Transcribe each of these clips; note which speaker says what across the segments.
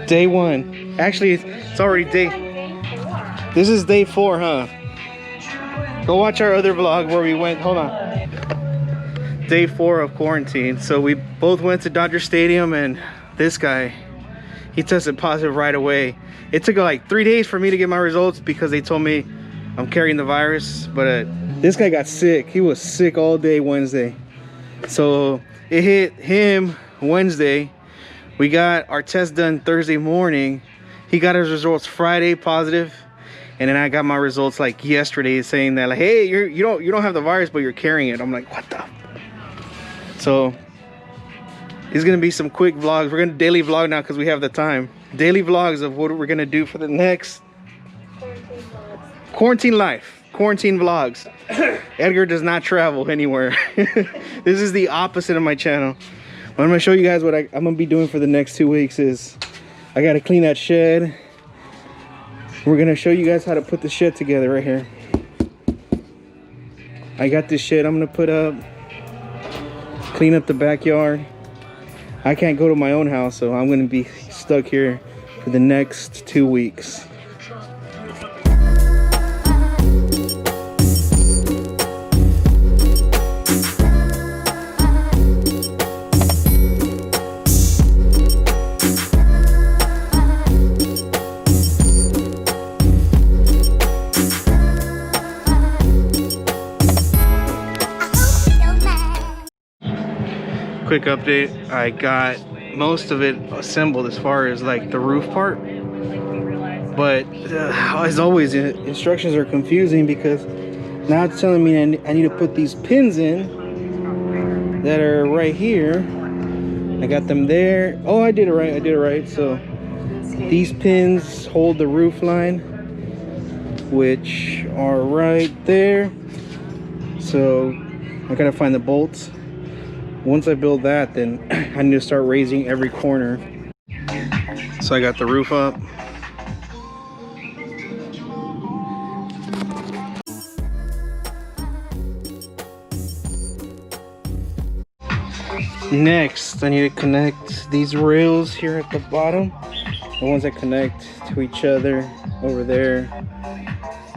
Speaker 1: Day 1. Actually, it's already day. This is day 4, huh? Go watch our other vlog where we went. Hold on. Day 4 of quarantine. So we both went to Dodger Stadium, and this guy, he tested positive right away. It took like 3 days for me to get my results because they told me I'm carrying the virus. But this guy got sick. He was sick all day Wednesday. So it hit him Wednesday. We got our test done Thursday morning. He got his results Friday positive. And then I got my results like yesterday saying that like, hey, you don't have the virus, but you're carrying it. I'm like, what the? So it's gonna be some quick vlogs. We're gonna daily vlog now because we have the time. Daily vlogs of what we're gonna do for the next quarantine life. Quarantine vlogs. Edgar does not travel anywhere. This is the opposite of my channel. What I'm gonna show you guys what I'm gonna be doing for the next 2 weeks is I gotta clean that shed. We're gonna show you guys how to put the shed together right here. I got this shed I'm gonna put up, clean up the backyard. I can't go to my own house, so I'm gonna be stuck here for the next 2 weeks. Quick update, I got most of it assembled as far as like the roof part, but as always instructions are confusing because now it's telling me I need to put these pins in that are right here. I got them there. Oh, I did it right. So these pins hold the roof line, which are right there. So I gotta find the bolts. Once I build that, then I need to start raising every corner. So I got the roof up. Next, I need to connect these rails here at the bottom. The ones that connect to each other over there.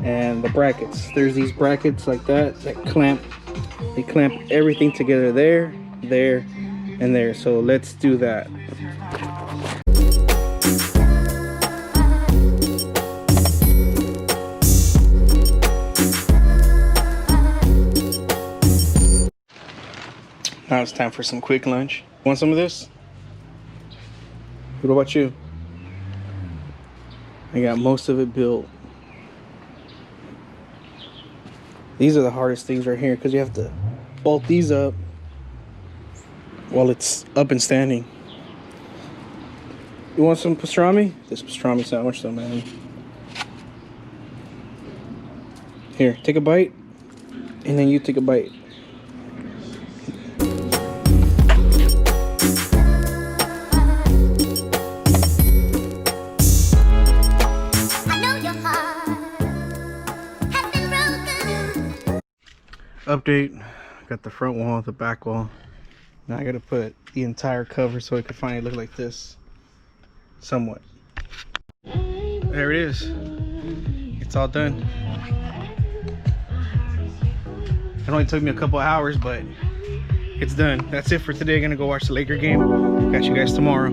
Speaker 1: And the brackets. There's these brackets like that clamp. They clamp everything together there, and there. So let's do that. Now it's time for some quick lunch. Want some of this? What about you? I got most of it built. These are the hardest things right here because you have to bolt these up while it's up and standing. You want some pastrami? This pastrami sandwich though, man. Here, take a bite, and then you take a bite. Update, got the front wall, the back wall. Now I gotta put the entire cover so it could finally look like this, somewhat. There it is. It's all done. It only took me a couple hours, but it's done. That's it for today. I'm gonna go watch the Laker game. Catch you guys tomorrow.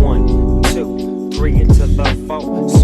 Speaker 2: One, two, three into the phone.